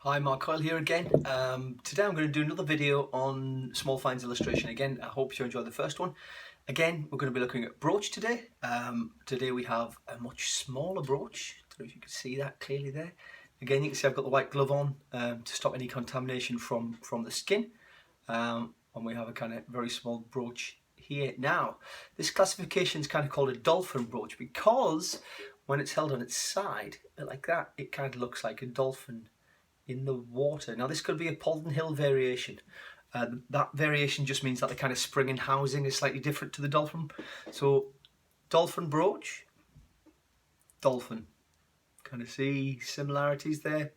Hi, Mark Coyle here again. Today I'm going to do another video on small finds illustration. Again, I hope you enjoyed the first one. Again, we're going to be looking at brooch today. Today we have a much smaller brooch. I don't know if you can see that clearly there. Again, you can see I've got the white glove on to stop any contamination from the skin. And we have a kind of very small brooch here. Now, this classification is kind of called a dolphin brooch because when it's held on its side, like that, it kind of looks like a dolphin in the water. Now this could be a Polden Hill variation. That variation just means that the kind of spring and housing is slightly different to the dolphin. So dolphin brooch, dolphin. Kind of see similarities there?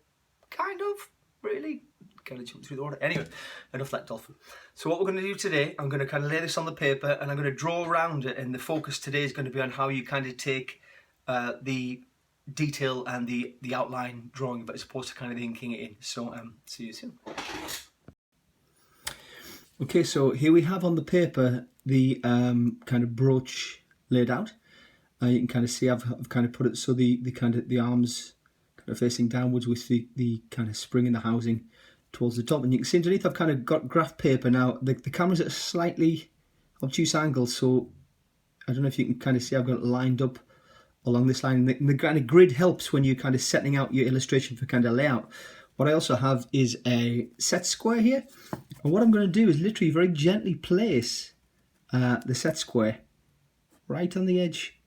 Kind of, really. Kind of jump through the water. Anyway, enough that dolphin. So what we're going to do today, I'm going to kind of lay this on the paper and I'm going to draw around it, and the focus today is going to be on how you kind of take the detail and the outline drawing, but as opposed to kind of inking it in. So see you soon. Okay, so here we have on the paper the kind of brooch laid out. You can kind of see I've kind of put it so the kind of the arms kind of facing downwards with the kind of spring in the housing towards the top, and you can see underneath I've kind of got graph paper. Now the camera's at a slightly obtuse angle, so I don't know if you can kind of see I've got it lined up along this line. The kind of grid helps when you're kind of setting out your illustration for kind of layout. What I also have is a set square here, and what I'm going to do is literally very gently place the set square right on the edge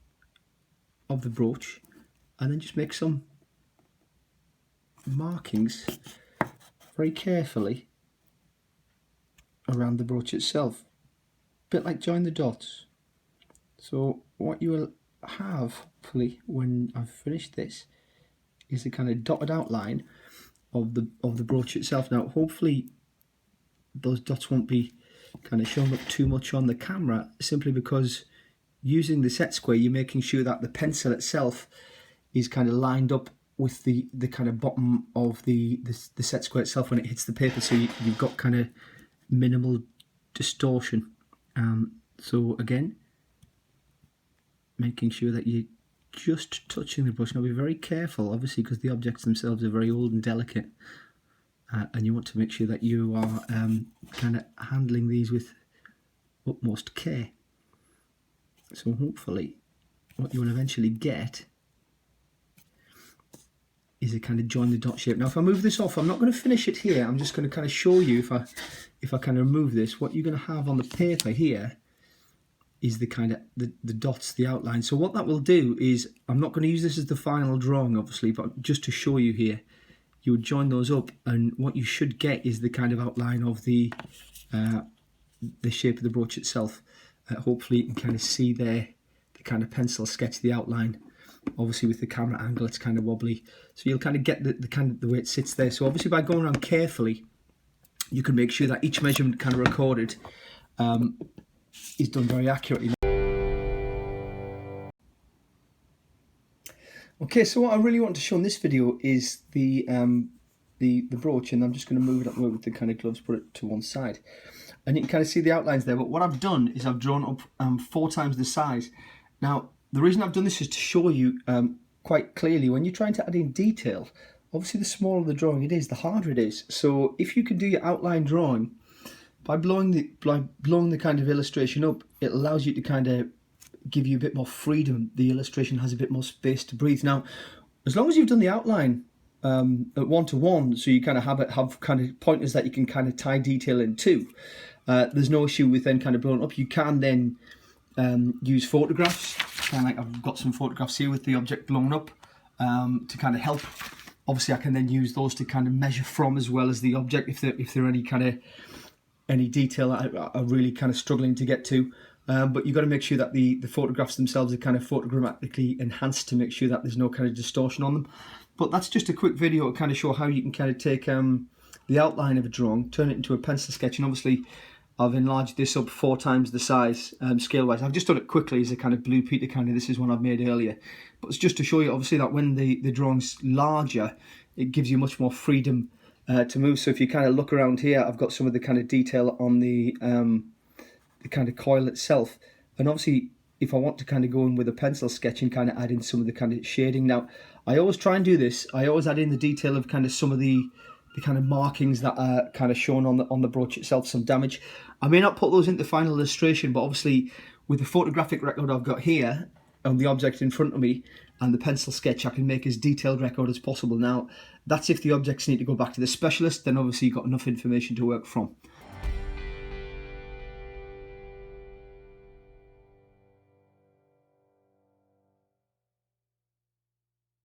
of the brooch, and then just make some markings very carefully around the brooch itself, a bit like join the dots. So what you will have, hopefully, when I've finished this, is the kind of dotted outline of the brooch itself. Now, hopefully, those dots won't be kind of shown up too much on the camera, simply because using the set square, you're making sure that the pencil itself is kind of lined up with the kind of bottom of the set square itself when it hits the paper, so you've got kind of minimal distortion. So again, making sure that you're just touching the brush. Now be very careful, obviously, because the objects themselves are very old and delicate, and you want to make sure that you are kind of handling these with utmost care. So hopefully what you will eventually get is a kind of join the dot shape. Now if I move this off, I'm not going to finish it here, I'm just going to kind of show you if I kind of remove this, what you're going to have on the paper here is the kind of the dots, the outline. So what that will do is, I'm not going to use this as the final drawing obviously, but just to show you here, you would join those up, and what you should get is the kind of outline of the shape of the brooch itself. Hopefully you can kind of see there the kind of pencil sketch, the outline. Obviously with the camera angle it's kind of wobbly, so you'll kind of get the kind of the way it sits there. So obviously by going around carefully, you can make sure that each measurement kind of recorded is done very accurately. Okay, so what I really want to show in this video is the brooch, and I'm just going to move it up with the kind of gloves, put it to one side, and you can kind of see the outlines there. But what I've done is I've drawn up 4 times the size. Now the reason I've done this is to show you quite clearly, when you're trying to add in detail, obviously the smaller the drawing it is, the harder it is. So if you can do your outline drawing by blowing the kind of illustration up, it allows you to kind of give you a bit more freedom. The illustration has a bit more space to breathe. Now, as long as you've done the outline at 1:1, so you kind of have kind of pointers that you can kind of tie detail into, there's no issue with then kind of blowing up. You can then use photographs, kind of like I've got some photographs here with the object blown up to kind of help. Obviously, I can then use those to kind of measure from, as well as the object, if there are any kind of detail that I'm really kind of struggling to get to. But you've got to make sure that the photographs themselves are kind of photogrammatically enhanced to make sure that there's no kind of distortion on them. But that's just a quick video to kind of show how you can kind of take the outline of a drawing, turn it into a pencil sketch, and obviously I've enlarged this up 4 times the size scale wise. I've just done it quickly as a kind of Blue Peter kind of, this is one I've made earlier. But it's just to show you obviously that when the drawing's larger, it gives you much more freedom to move. So if you kind of look around here, I've got some of the kind of detail on the kind of coil itself, and obviously if I want to kind of go in with a pencil sketch and kind of add in some of the kind of shading. Now I always try and do this, I always add in the detail of kind of some of the the kind of markings that are kind of shown on the brooch itself, some damage. I may not put those into final illustration, but obviously with the photographic record I've got here on the object in front of me and the pencil sketch, I can make as detailed record as possible. Now, that's if the objects need to go back to the specialist, then obviously you've got enough information to work from.